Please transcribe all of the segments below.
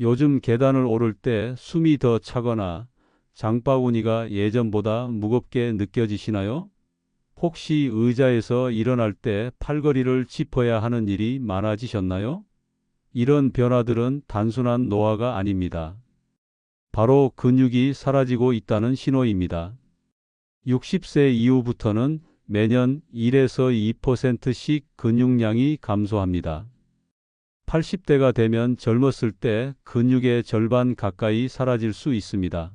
요즘 계단을 오를 때 숨이 더 차거나 장바구니가 예전보다 무겁게 느껴지시나요? 혹시 의자에서 일어날 때 팔걸이를 짚어야 하는 일이 많아지셨나요? 이런 변화들은 단순한 노화가 아닙니다. 바로 근육이 사라지고 있다는 신호입니다. 60세 이후부터는 매년 1에서 2%씩 근육량이 감소합니다. 80대가 되면 젊었을 때 근육의 절반 가까이 사라질 수 있습니다.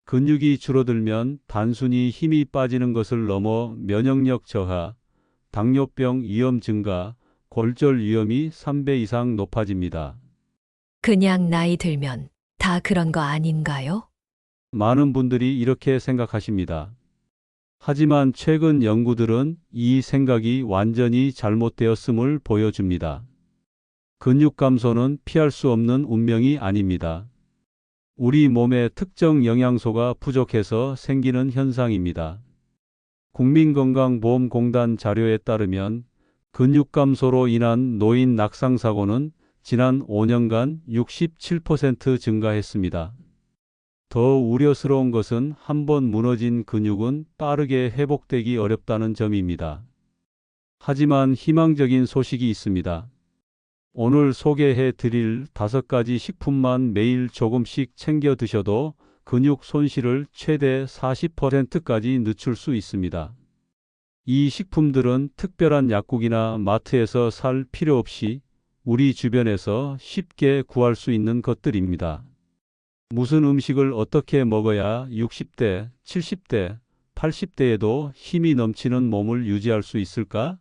근육이 줄어들면 단순히 힘이 빠지는 것을 넘어 면역력 저하, 당뇨병 위험 증가, 골절 위험이 3배 이상 높아집니다. 그냥 나이 들면 다 그런 거 아닌가요? 많은 분들이 이렇게 생각하십니다. 하지만 최근 연구들은 이 생각이 완전히 잘못되었음을 보여줍니다. 근육 감소는 피할 수 없는 운명이 아닙니다. 우리 몸에 특정 영양소가 부족해서 생기는 현상입니다. 국민건강보험공단 자료에 따르면 근육 감소로 인한 노인 낙상 사고는 지난 5년간 67% 증가했습니다. 더 우려스러운 것은 한번 무너진 근육은 빠르게 회복되기 어렵다는 점입니다. 하지만 희망적인 소식이 있습니다. 오늘 소개해 드릴 5가지 식품만 매일 조금씩 챙겨 드셔도 근육 손실을 최대 40%까지 늦출 수 있습니다. 이 식품들은 특별한 약국이나 마트에서 살 필요 없이 우리 주변에서 쉽게 구할 수 있는 것들입니다. 무슨 음식을 어떻게 먹어야 60대, 70대, 80대에도 힘이 넘치는 몸을 유지할 수 있을까?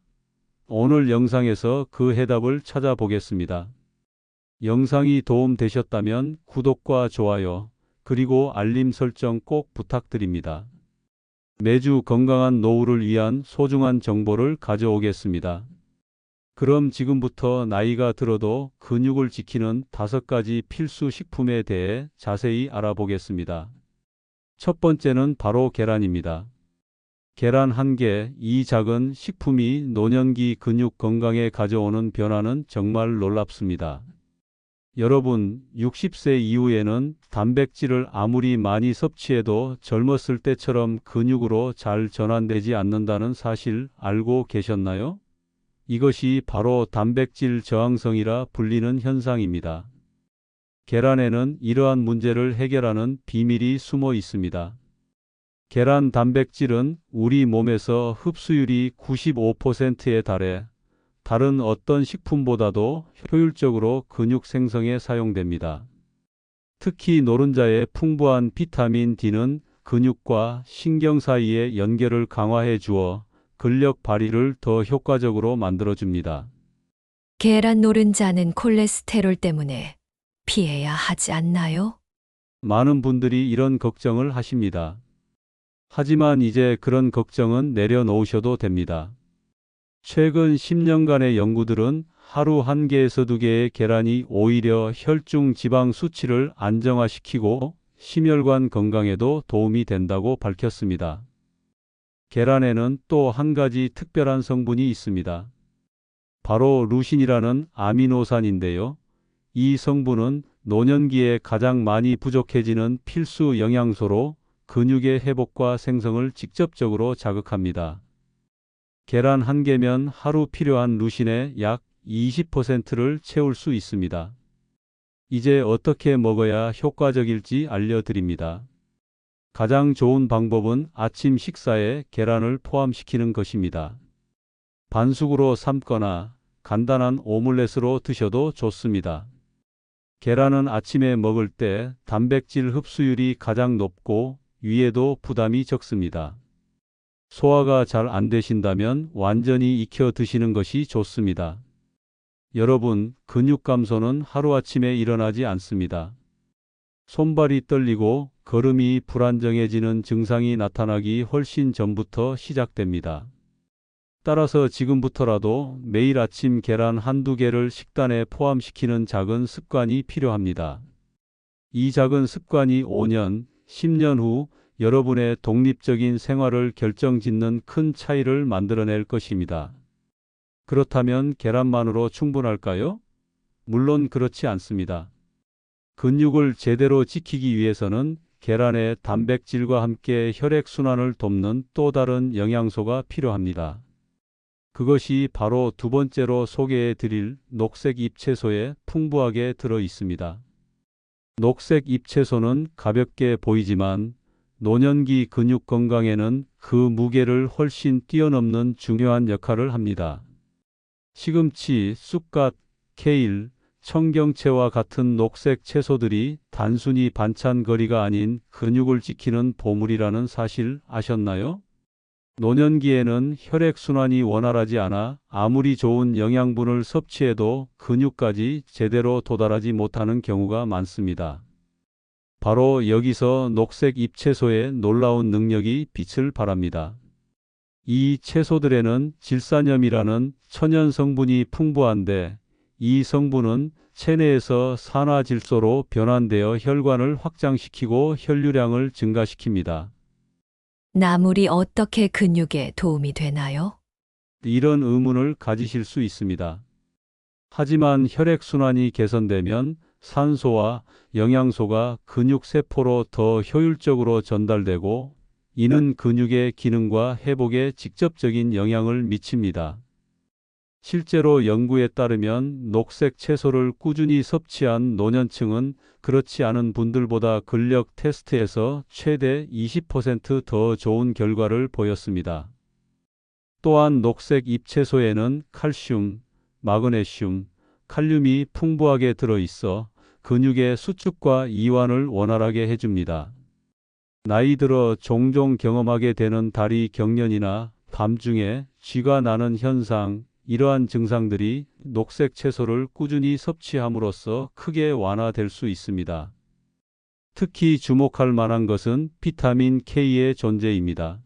오늘 영상에서 그 해답을 찾아보겠습니다. 영상이 도움되셨다면 구독과 좋아요, 그리고 알림 설정 꼭 부탁드립니다. 매주 건강한 노후를 위한 소중한 정보를 가져오겠습니다. 그럼 지금부터 나이가 들어도 근육을 지키는 5가지 필수 식품에 대해 자세히 알아보겠습니다. 첫 번째는 바로 계란입니다. 계란 한 개, 이 작은 식품이 노년기 근육 건강에 가져오는 변화는 정말 놀랍습니다. 여러분, 60세 이후에는 단백질을 아무리 많이 섭취해도 젊었을 때처럼 근육으로 잘 전환되지 않는다는 사실 알고 계셨나요? 이것이 바로 단백질 저항성이라 불리는 현상입니다. 계란에는 이러한 문제를 해결하는 비밀이 숨어 있습니다. 계란 단백질은 우리 몸에서 흡수율이 95%에 달해 다른 어떤 식품보다도 효율적으로 근육 생성에 사용됩니다. 특히 노른자의 풍부한 비타민 D는 근육과 신경 사이의 연결을 강화해 주어 근력 발휘를 더 효과적으로 만들어줍니다. 계란 노른자는 콜레스테롤 때문에 피해야 하지 않나요? 많은 분들이 이런 걱정을 하십니다. 하지만 이제 그런 걱정은 내려놓으셔도 됩니다. 최근 10년간의 연구들은 하루 1개에서 2개의 계란이 오히려 혈중 지방 수치를 안정화시키고 심혈관 건강에도 도움이 된다고 밝혔습니다. 계란에는 또 한 가지 특별한 성분이 있습니다. 바로 루신이라는 아미노산인데요. 이 성분은 노년기에 가장 많이 부족해지는 필수 영양소로 근육의 회복과 생성을 직접적으로 자극합니다. 계란 한 개면 하루 필요한 루신의 약 20%를 채울 수 있습니다. 이제 어떻게 먹어야 효과적일지 알려드립니다. 가장 좋은 방법은 아침 식사에 계란을 포함시키는 것입니다. 반숙으로 삶거나 간단한 오믈렛으로 드셔도 좋습니다. 계란은 아침에 먹을 때 단백질 흡수율이 가장 높고 위에도 부담이 적습니다. 소화가 잘 안 되신다면 완전히 익혀 드시는 것이 좋습니다. 여러분, 근육 감소는 하루아침에 일어나지 않습니다. 손발이 떨리고 걸음이 불안정해지는 증상이 나타나기 훨씬 전부터 시작됩니다. 따라서 지금부터라도 매일 아침 계란 한두 개를 식단에 포함시키는 작은 습관이 필요합니다. 이 작은 습관이 5년, 10년 후 여러분의 독립적인 생활을 결정짓는 큰 차이를 만들어낼 것입니다. 그렇다면 계란만으로 충분할까요? 물론 그렇지 않습니다. 근육을 제대로 지키기 위해서는 계란의 단백질과 함께 혈액순환을 돕는 또 다른 영양소가 필요합니다. 그것이 바로 두 번째로 소개해 드릴 녹색 잎채소에 풍부하게 들어 있습니다. 녹색 잎채소는 가볍게 보이지만 노년기 근육 건강에는 그 무게를 훨씬 뛰어넘는 중요한 역할을 합니다. 시금치, 쑥갓, 케일, 청경채와 같은 녹색 채소들이 단순히 반찬거리가 아닌 근육을 지키는 보물이라는 사실 아셨나요? 노년기에는 혈액순환이 원활하지 않아 아무리 좋은 영양분을 섭취해도 근육까지 제대로 도달하지 못하는 경우가 많습니다. 바로 여기서 녹색 잎채소의 놀라운 능력이 빛을 발합니다. 이 채소들에는 질산염이라는 천연 성분이 풍부한데 이 성분은 체내에서 산화질소로 변환되어 혈관을 확장시키고 혈류량을 증가시킵니다. 나물이 어떻게 근육에 도움이 되나요? 이런 의문을 가지실 수 있습니다. 하지만 혈액순환이 개선되면 산소와 영양소가 근육세포로 더 효율적으로 전달되고 이는 근육의 기능과 회복에 직접적인 영향을 미칩니다. 실제로 연구에 따르면 녹색 채소를 꾸준히 섭취한 노년층은 그렇지 않은 분들보다 근력 테스트에서 최대 20% 더 좋은 결과를 보였습니다. 또한 녹색 잎채소에는 칼슘, 마그네슘, 칼륨이 풍부하게 들어있어 근육의 수축과 이완을 원활하게 해줍니다. 나이 들어 종종 경험하게 되는 다리 경련이나 밤중에 쥐가 나는 현상, 이러한 증상들이 녹색 채소를 꾸준히 섭취함으로써 크게 완화될 수 있습니다. 특히 주목할 만한 것은 비타민 K의 존재입니다.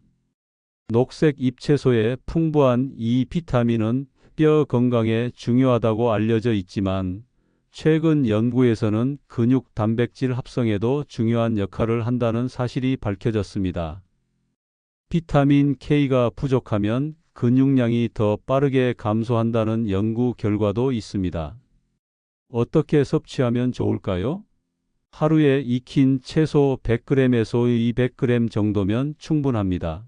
녹색 잎채소에 풍부한 이 비타민은 뼈 건강에 중요하다고 알려져 있지만 최근 연구에서는 근육 단백질 합성에도 중요한 역할을 한다는 사실이 밝혀졌습니다. 비타민 K가 부족하면 근육량이 더 빠르게 감소한다는 연구 결과도 있습니다. 어떻게 섭취하면 좋을까요? 하루에 익힌 채소 100g에서 200g 정도면 충분합니다.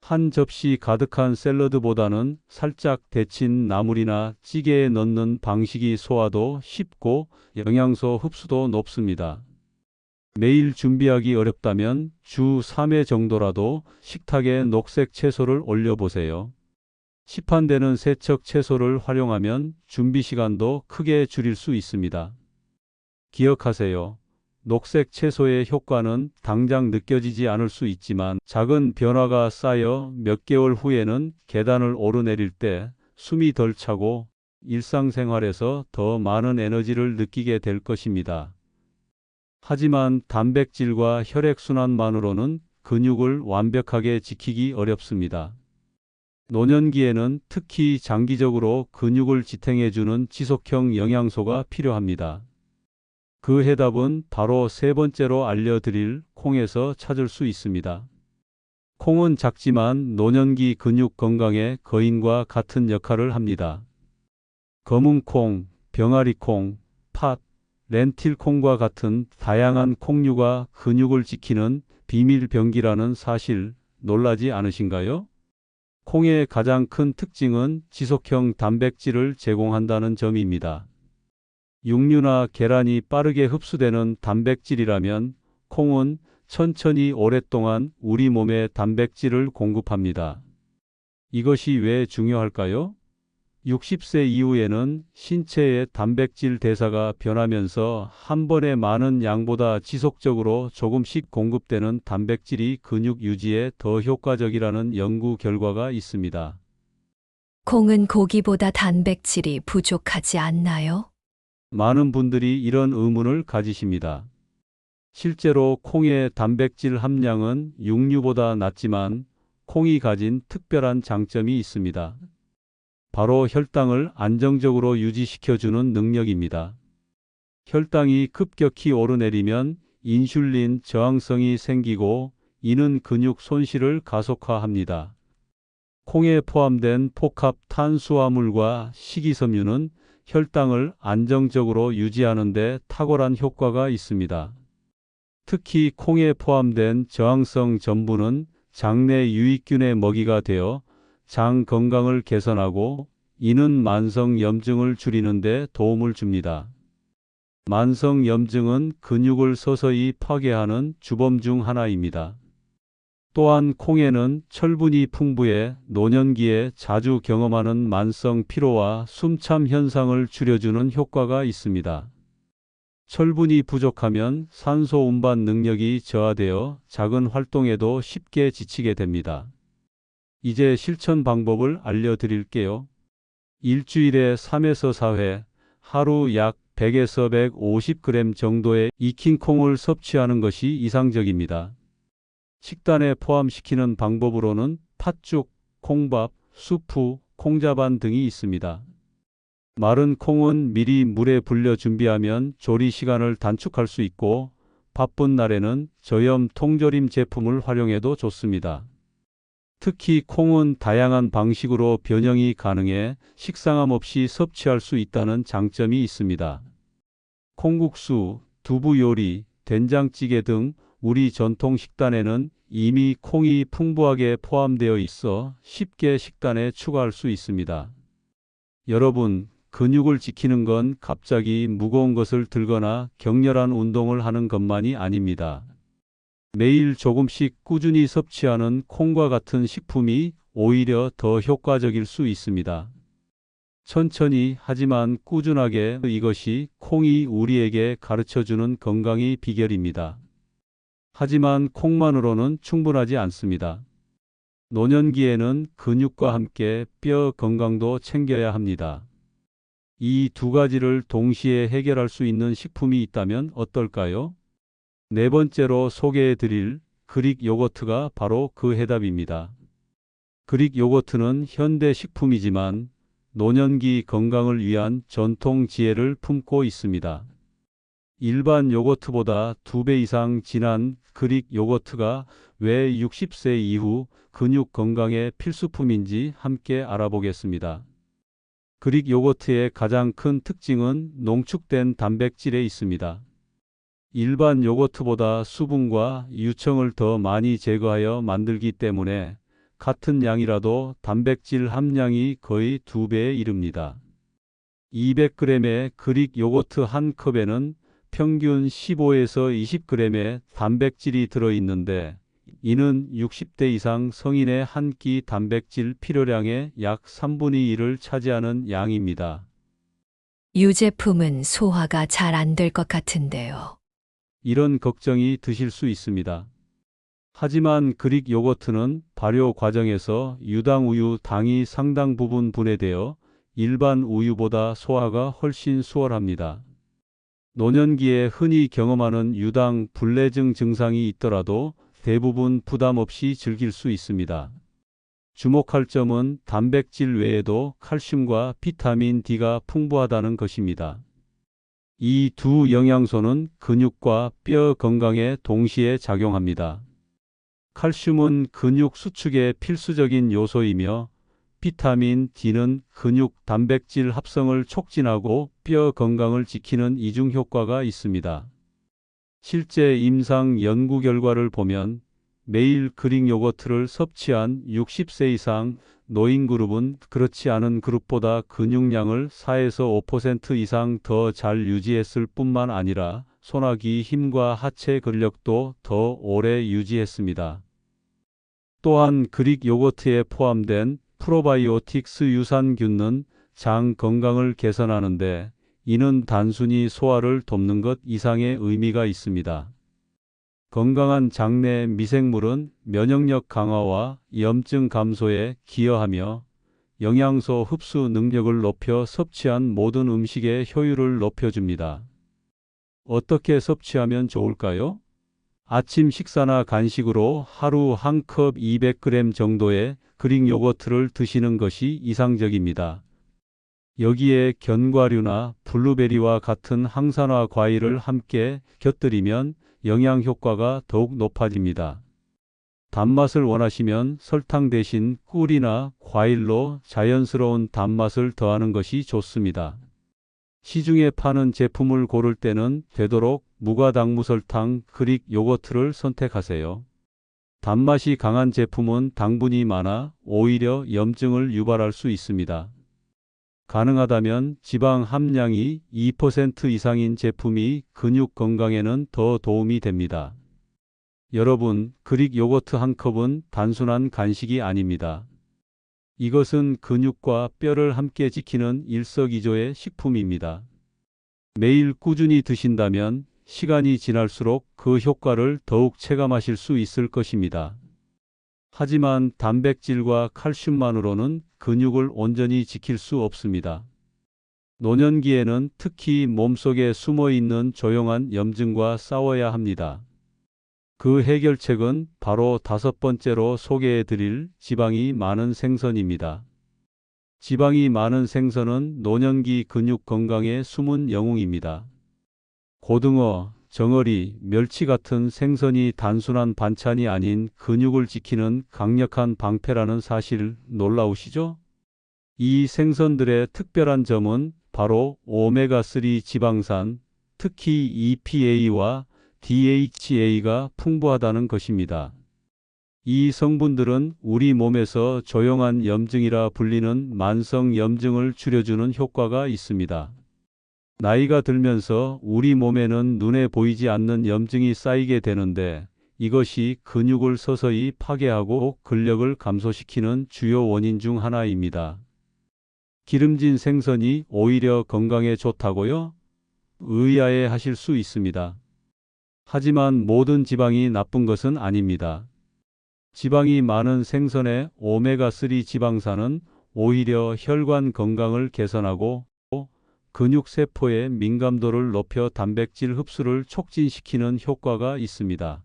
한 접시 가득한 샐러드보다는 살짝 데친 나물이나 찌개에 넣는 방식이 소화도 쉽고 영양소 흡수도 높습니다. 매일 준비하기 어렵다면 주 3회 정도라도 식탁에 녹색 채소를 올려보세요. 시판되는 세척 채소를 활용하면 준비 시간도 크게 줄일 수 있습니다. 기억하세요. 녹색 채소의 효과는 당장 느껴지지 않을 수 있지만 작은 변화가 쌓여 몇 개월 후에는 계단을 오르내릴 때 숨이 덜 차고 일상생활에서 더 많은 에너지를 느끼게 될 것입니다. 하지만 단백질과 혈액순환만으로는 근육을 완벽하게 지키기 어렵습니다. 노년기에는 특히 장기적으로 근육을 지탱해주는 지속형 영양소가 필요합니다. 그 해답은 바로 세 번째로 알려드릴 콩에서 찾을 수 있습니다. 콩은 작지만 노년기 근육 건강의 거인과 같은 역할을 합니다. 검은콩, 병아리콩, 팥, 렌틸콩과 같은 다양한 콩류가 근육을 지키는 비밀 병기라는 사실 놀라지 않으신가요? 콩의 가장 큰 특징은 지속형 단백질을 제공한다는 점입니다. 육류나 계란이 빠르게 흡수되는 단백질이라면 콩은 천천히 오랫동안 우리 몸에 단백질을 공급합니다. 이것이 왜 중요할까요? 60세 이후에는 신체의 단백질 대사가 변하면서 한 번에 많은 양보다 지속적으로 조금씩 공급되는 단백질이 근육 유지에 더 효과적이라는 연구 결과가 있습니다. 콩은 고기보다 단백질이 부족하지 않나요? 많은 분들이 이런 의문을 가지십니다. 실제로 콩의 단백질 함량은 육류보다 낮지만 콩이 가진 특별한 장점이 있습니다. 바로 혈당을 안정적으로 유지시켜주는 능력입니다. 혈당이 급격히 오르내리면 인슐린 저항성이 생기고 이는 근육 손실을 가속화합니다. 콩에 포함된 복합 탄수화물과 식이섬유는 혈당을 안정적으로 유지하는 데 탁월한 효과가 있습니다. 특히 콩에 포함된 저항성 전분은 장내 유익균의 먹이가 되어 장 건강을 개선하고 이는 만성 염증을 줄이는 데 도움을 줍니다. 만성 염증은 근육을 서서히 파괴하는 주범 중 하나입니다. 또한 콩에는 철분이 풍부해 노년기에 자주 경험하는 만성 피로와 숨참 현상을 줄여주는 효과가 있습니다. 철분이 부족하면 산소 운반 능력이 저하되어 작은 활동에도 쉽게 지치게 됩니다. 이제 실천 방법을 알려드릴게요. 일주일에 3에서 4회, 하루 약 100에서 150g 정도의 익힌 콩을 섭취하는 것이 이상적입니다. 식단에 포함시키는 방법으로는 팥죽, 콩밥, 수프, 콩자반 등이 있습니다. 마른 콩은 미리 물에 불려 준비하면 조리 시간을 단축할 수 있고 바쁜 날에는 저염 통조림 제품을 활용해도 좋습니다. 특히 콩은 다양한 방식으로 변형이 가능해 식상함 없이 섭취할 수 있다는 장점이 있습니다. 콩국수, 두부 요리, 된장찌개 등 우리 전통 식단에는 이미 콩이 풍부하게 포함되어 있어 쉽게 식단에 추가할 수 있습니다. 여러분, 근육을 지키는 건 갑자기 무거운 것을 들거나 격렬한 운동을 하는 것만이 아닙니다. 매일 조금씩 꾸준히 섭취하는 콩과 같은 식품이 오히려 더 효과적일 수 있습니다. 천천히 하지만 꾸준하게 이것이 콩이 우리에게 가르쳐주는 건강의 비결입니다. 하지만 콩만으로는 충분하지 않습니다. 노년기에는 근육과 함께 뼈 건강도 챙겨야 합니다. 이 두 가지를 동시에 해결할 수 있는 식품이 있다면 어떨까요? 네 번째로 소개해 드릴 그릭 요거트가 바로 그 해답입니다. 그릭 요거트는 현대 식품이지만 노년기 건강을 위한 전통 지혜를 품고 있습니다. 일반 요거트보다 2배 이상 진한 그릭 요거트가 왜 60세 이후 근육 건강에 필수품인지 함께 알아보겠습니다. 그릭 요거트의 가장 큰 특징은 농축된 단백질에 있습니다. 일반 요거트보다 수분과 유청을 더 많이 제거하여 만들기 때문에 같은 양이라도 단백질 함량이 거의 2배에 이릅니다. 200g의 그릭 요거트 한 컵에는 평균 15에서 20g의 단백질이 들어있는데 이는 60대 이상 성인의 한 끼 단백질 필요량의 약 3분의 1을 차지하는 양입니다. 유제품은 소화가 잘 안 될 것 같은데요. 이런 걱정이 드실 수 있습니다. 하지만 그릭 요거트는 발효 과정에서 유당 우유 당이 상당 부분 분해되어 일반 우유보다 소화가 훨씬 수월합니다. 노년기에 흔히 경험하는 유당 불내증 증상이 있더라도 대부분 부담 없이 즐길 수 있습니다. 주목할 점은 단백질 외에도 칼슘과 비타민 D가 풍부하다는 것입니다. 이 두 영양소는 근육과 뼈 건강에 동시에 작용합니다. 칼슘은 근육 수축에 필수적인 요소이며 비타민 D는 근육 단백질 합성을 촉진하고 뼈 건강을 지키는 이중 효과가 있습니다. 실제 임상 연구 결과를 보면 매일 그릭 요거트를 섭취한 60세 이상 노인 그룹은 그렇지 않은 그룹보다 근육량을 4에서 5% 이상 더 잘 유지했을 뿐만 아니라 손아귀 힘과 하체 근력도 더 오래 유지했습니다. 또한 그릭 요거트에 포함된 프로바이오틱스 유산균은 장 건강을 개선하는데 이는 단순히 소화를 돕는 것 이상의 의미가 있습니다. 건강한 장내 미생물은 면역력 강화와 염증 감소에 기여하며 영양소 흡수 능력을 높여 섭취한 모든 음식의 효율을 높여줍니다. 어떻게 섭취하면 좋을까요? 아침 식사나 간식으로 하루 한 컵 200g 정도의 그릭 요거트를 드시는 것이 이상적입니다. 여기에 견과류나 블루베리와 같은 항산화 과일을 함께 곁들이면 영양 효과가 더욱 높아집니다. 단맛을 원하시면 설탕 대신 꿀이나 과일로 자연스러운 단맛을 더하는 것이 좋습니다. 시중에 파는 제품을 고를 때는 되도록 무가당무설탕 그릭 요거트를 선택하세요. 단맛이 강한 제품은 당분이 많아 오히려 염증을 유발할 수 있습니다. 가능하다면 지방 함량이 2% 이상인 제품이 근육 건강에는 더 도움이 됩니다. 여러분, 그릭 요거트 한 컵은 단순한 간식이 아닙니다. 이것은 근육과 뼈를 함께 지키는 일석이조의 식품입니다. 매일 꾸준히 드신다면 시간이 지날수록 그 효과를 더욱 체감하실 수 있을 것입니다. 하지만 단백질과 칼슘만으로는 근육을 온전히 지킬 수 없습니다. 노년기에는 특히 몸속에 숨어 있는 조용한 염증과 싸워야 합니다. 그 해결책은 바로 5번째로 소개해 드릴 지방이 많은 생선입니다. 지방이 많은 생선은 노년기 근육 건강의 숨은 영웅입니다. 고등어, 정어리, 멸치 같은 생선이 단순한 반찬이 아닌 근육을 지키는 강력한 방패라는 사실 놀라우시죠? 이 생선들의 특별한 점은 바로 오메가3 지방산, 특히 EPA와 DHA가 풍부하다는 것입니다. 이 성분들은 우리 몸에서 조용한 염증이라 불리는 만성 염증을 줄여주는 효과가 있습니다. 나이가 들면서 우리 몸에는 눈에 보이지 않는 염증이 쌓이게 되는데 이것이 근육을 서서히 파괴하고 근력을 감소시키는 주요 원인 중 하나입니다. 기름진 생선이 오히려 건강에 좋다고요? 의아해 하실 수 있습니다. 하지만 모든 지방이 나쁜 것은 아닙니다. 지방이 많은 생선의 오메가3 지방산은 오히려 혈관 건강을 개선하고 근육 세포의 민감도를 높여 단백질 흡수를 촉진시키는 효과가 있습니다.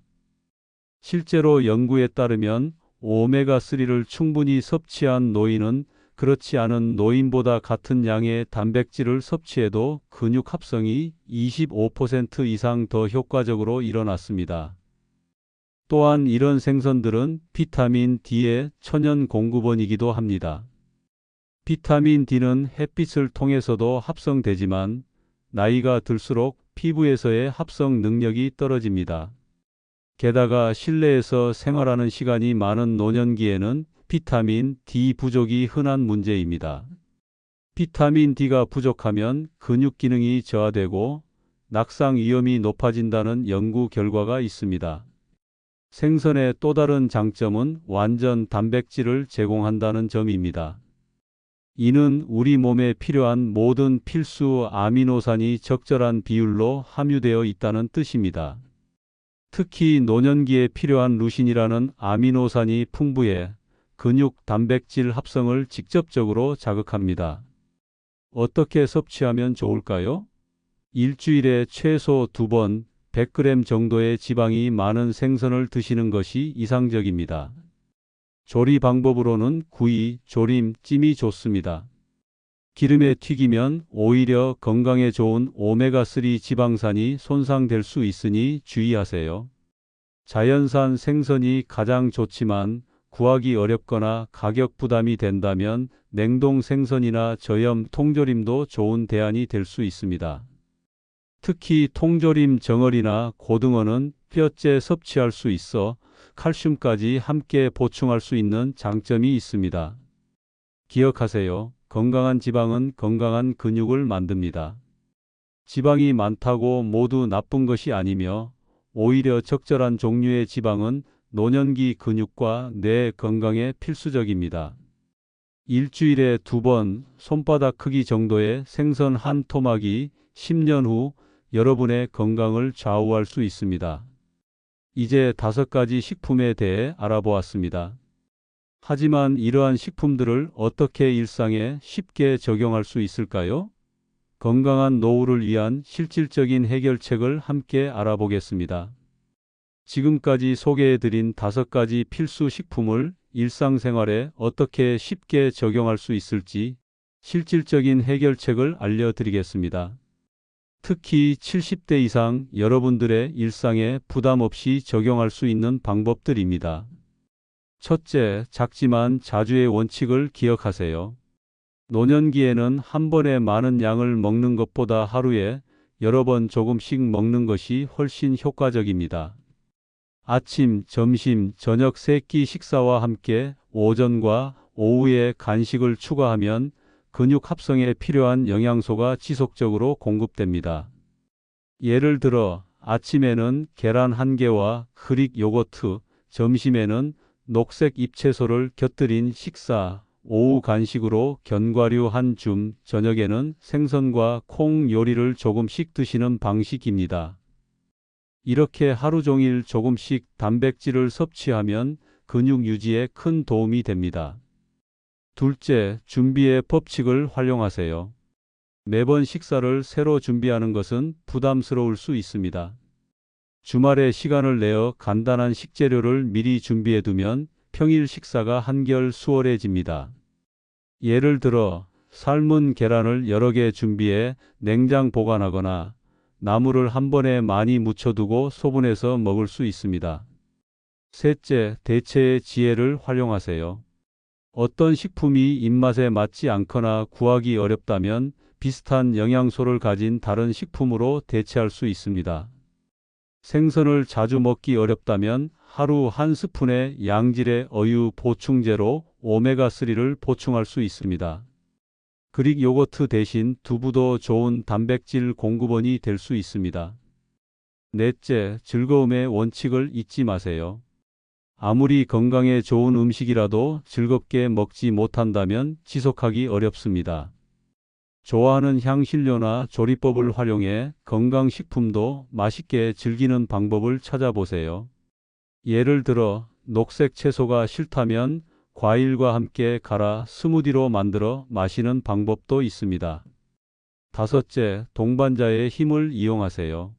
실제로 연구에 따르면 오메가3를 충분히 섭취한 노인은 그렇지 않은 노인보다 같은 양의 단백질을 섭취해도 근육 합성이 25% 이상 더 효과적으로 일어났습니다. 또한 이런 생선들은 비타민 D의 천연 공급원이기도 합니다. 비타민 D는 햇빛을 통해서도 합성되지만 나이가 들수록 피부에서의 합성 능력이 떨어집니다. 게다가 실내에서 생활하는 시간이 많은 노년기에는 비타민 D 부족이 흔한 문제입니다. 비타민 D가 부족하면 근육 기능이 저하되고 낙상 위험이 높아진다는 연구 결과가 있습니다. 생선의 또 다른 장점은 완전 단백질을 제공한다는 점입니다. 이는 우리 몸에 필요한 모든 필수 아미노산이 적절한 비율로 함유되어 있다는 뜻입니다. 특히 노년기에 필요한 루신이라는 아미노산이 풍부해 근육 단백질 합성을 직접적으로 자극합니다. 어떻게 섭취하면 좋을까요? 일주일에 최소 2번 100g 정도의 지방이 많은 생선을 드시는 것이 이상적입니다. 조리 방법으로는 구이, 조림, 찜이 좋습니다. 기름에 튀기면 오히려 건강에 좋은 오메가3 지방산이 손상될 수 있으니 주의하세요. 자연산 생선이 가장 좋지만 구하기 어렵거나 가격 부담이 된다면 냉동 생선이나 저염 통조림도 좋은 대안이 될 수 있습니다. 특히 통조림 정어리나 고등어는 뼈째 섭취할 수 있어 칼슘까지 함께 보충할 수 있는 장점이 있습니다. 기억하세요. 건강한 지방은 건강한 근육을 만듭니다. 지방이 많다고 모두 나쁜 것이 아니며 오히려 적절한 종류의 지방은 노년기 근육과 뇌 건강에 필수적입니다. 일주일에 2번 손바닥 크기 정도의 생선 한 토막이 10년 후 여러분의 건강을 좌우할 수 있습니다. 이제 5가지 식품에 대해 알아보았습니다. 하지만 이러한 식품들을 어떻게 일상에 쉽게 적용할 수 있을까요? 건강한 노후를 위한 실질적인 해결책을 함께 알아보겠습니다. 지금까지 소개해드린 5가지 필수 식품을 일상생활에 어떻게 쉽게 적용할 수 있을지 실질적인 해결책을 알려드리겠습니다. 특히 70대 이상 여러분들의 일상에 부담 없이 적용할 수 있는 방법들입니다. 첫째, 작지만 자주의 원칙을 기억하세요. 노년기에는 한 번에 많은 양을 먹는 것보다 하루에 여러 번 조금씩 먹는 것이 훨씬 효과적입니다. 아침, 점심, 저녁 세 끼 식사와 함께 오전과 오후에 간식을 추가하면 근육 합성에 필요한 영양소가 지속적으로 공급됩니다. 예를 들어 아침에는 계란 1개와 그릭 요거트, 점심에는 녹색 잎채소를 곁들인 식사, 오후 간식으로 견과류 한 줌, 저녁에는 생선과 콩 요리를 조금씩 드시는 방식입니다. 이렇게 하루 종일 조금씩 단백질을 섭취하면 근육 유지에 큰 도움이 됩니다. 둘째, 준비의 법칙을 활용하세요. 매번 식사를 새로 준비하는 것은 부담스러울 수 있습니다. 주말에 시간을 내어 간단한 식재료를 미리 준비해 두면 평일 식사가 한결 수월해집니다. 예를 들어 삶은 계란을 여러 개 준비해 냉장 보관하거나 나물을 한 번에 많이 묻혀두고 소분해서 먹을 수 있습니다. 셋째, 대체의 지혜를 활용하세요. 어떤 식품이 입맛에 맞지 않거나 구하기 어렵다면 비슷한 영양소를 가진 다른 식품으로 대체할 수 있습니다. 생선을 자주 먹기 어렵다면 하루 한 스푼의 양질의 어유 보충제로 오메가3를 보충할 수 있습니다. 그릭 요거트 대신 두부도 좋은 단백질 공급원이 될 수 있습니다. 넷째, 즐거움의 원칙을 잊지 마세요. 아무리 건강에 좋은 음식이라도 즐겁게 먹지 못한다면 지속하기 어렵습니다. 좋아하는 향신료나 조리법을 활용해 건강식품도 맛있게 즐기는 방법을 찾아보세요. 예를 들어 녹색 채소가 싫다면 과일과 함께 갈아 스무디로 만들어 마시는 방법도 있습니다. 다섯째, 동반자의 힘을 이용하세요.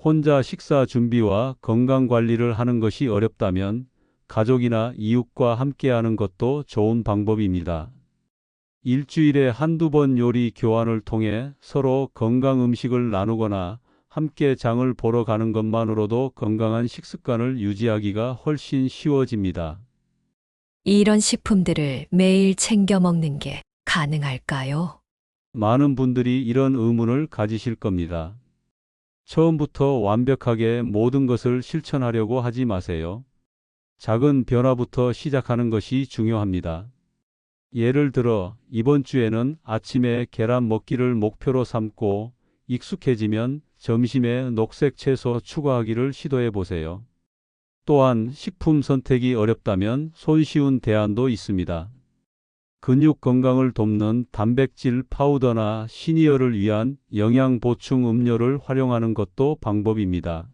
혼자 식사 준비와 건강 관리를 하는 것이 어렵다면 가족이나 이웃과 함께하는 것도 좋은 방법입니다. 일주일에 한두 번 요리 교환을 통해 서로 건강 음식을 나누거나 함께 장을 보러 가는 것만으로도 건강한 식습관을 유지하기가 훨씬 쉬워집니다. 이런 식품들을 매일 챙겨 먹는 게 가능할까요? 많은 분들이 이런 의문을 가지실 겁니다. 처음부터 완벽하게 모든 것을 실천하려고 하지 마세요. 작은 변화부터 시작하는 것이 중요합니다. 예를 들어 이번 주에는 아침에 계란 먹기를 목표로 삼고 익숙해지면 점심에 녹색 채소 추가하기를 시도해 보세요. 또한 식품 선택이 어렵다면 손쉬운 대안도 있습니다. 근육 건강을 돕는 단백질 파우더나 시니어를 위한 영양 보충 음료를 활용하는 것도 방법입니다.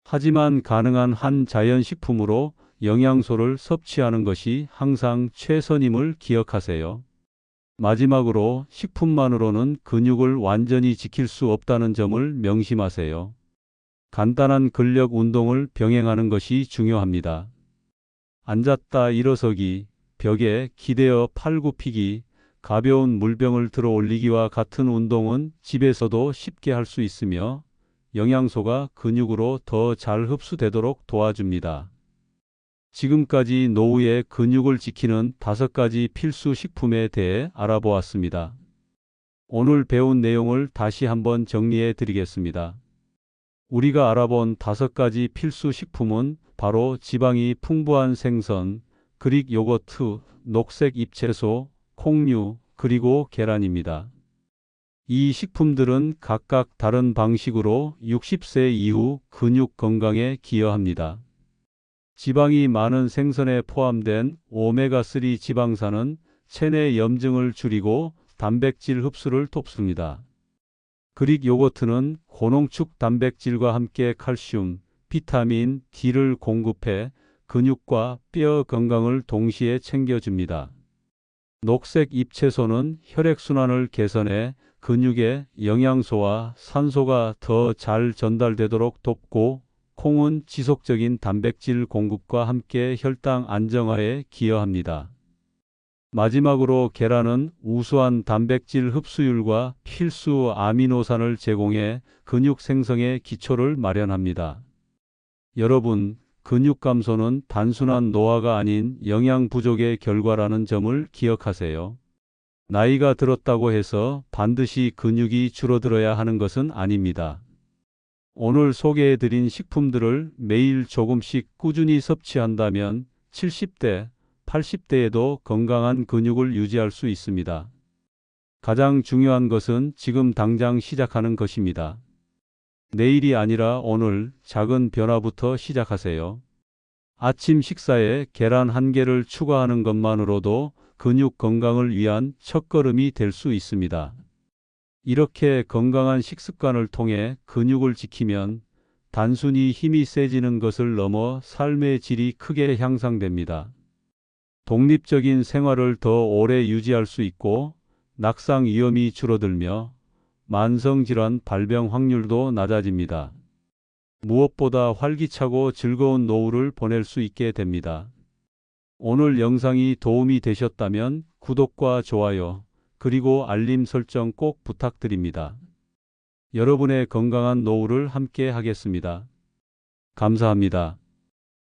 하지만 가능한 한 자연식품으로 영양소를 섭취하는 것이 항상 최선임을 기억하세요. 마지막으로 식품만으로는 근육을 완전히 지킬 수 없다는 점을 명심하세요. 간단한 근력 운동을 병행하는 것이 중요합니다. 앉았다 일어서기, 벽에 기대어 팔 굽히기, 가벼운 물병을 들어 올리기와 같은 운동은 집에서도 쉽게 할 수 있으며 영양소가 근육으로 더 잘 흡수되도록 도와줍니다. 지금까지 노후의 근육을 지키는 5가지 필수 식품에 대해 알아보았습니다. 오늘 배운 내용을 다시 한번 정리해 드리겠습니다. 우리가 알아본 5가지 필수 식품은 바로 지방이 풍부한 생선, 그릭 요거트, 녹색 잎채소, 콩류, 그리고 계란입니다. 이 식품들은 각각 다른 방식으로 60세 이후 근육 건강에 기여합니다. 지방이 많은 생선에 포함된 오메가3 지방산은 체내 염증을 줄이고 단백질 흡수를 돕습니다. 그릭 요거트는 고농축 단백질과 함께 칼슘, 비타민 D를 공급해 근육과 뼈 건강을 동시에 챙겨줍니다. 녹색 잎채소는 혈액순환을 개선해 근육에 영양소와 산소가 더 잘 전달되도록 돕고, 콩은 지속적인 단백질 공급과 함께 혈당 안정화에 기여합니다. 마지막으로 계란은 우수한 단백질 흡수율과 필수 아미노산을 제공해 근육 생성의 기초를 마련합니다. 여러분, 근육 감소는 단순한 노화가 아닌 영양 부족의 결과라는 점을 기억하세요. 나이가 들었다고 해서 반드시 근육이 줄어들어야 하는 것은 아닙니다. 오늘 소개해드린 식품들을 매일 조금씩 꾸준히 섭취한다면 70대, 80대에도 건강한 근육을 유지할 수 있습니다. 가장 중요한 것은 지금 당장 시작하는 것입니다. 내일이 아니라 오늘 작은 변화부터 시작하세요. 아침 식사에 계란 한 개를 추가하는 것만으로도 근육 건강을 위한 첫걸음이 될 수 있습니다. 이렇게 건강한 식습관을 통해 근육을 지키면 단순히 힘이 세지는 것을 넘어 삶의 질이 크게 향상됩니다. 독립적인 생활을 더 오래 유지할 수 있고 낙상 위험이 줄어들며 만성질환 발병 확률도 낮아집니다. 무엇보다 활기차고 즐거운 노후를 보낼 수 있게 됩니다. 오늘 영상이 도움이 되셨다면 구독과 좋아요, 그리고 알림 설정 꼭 부탁드립니다. 여러분의 건강한 노후를 함께 하겠습니다. 감사합니다.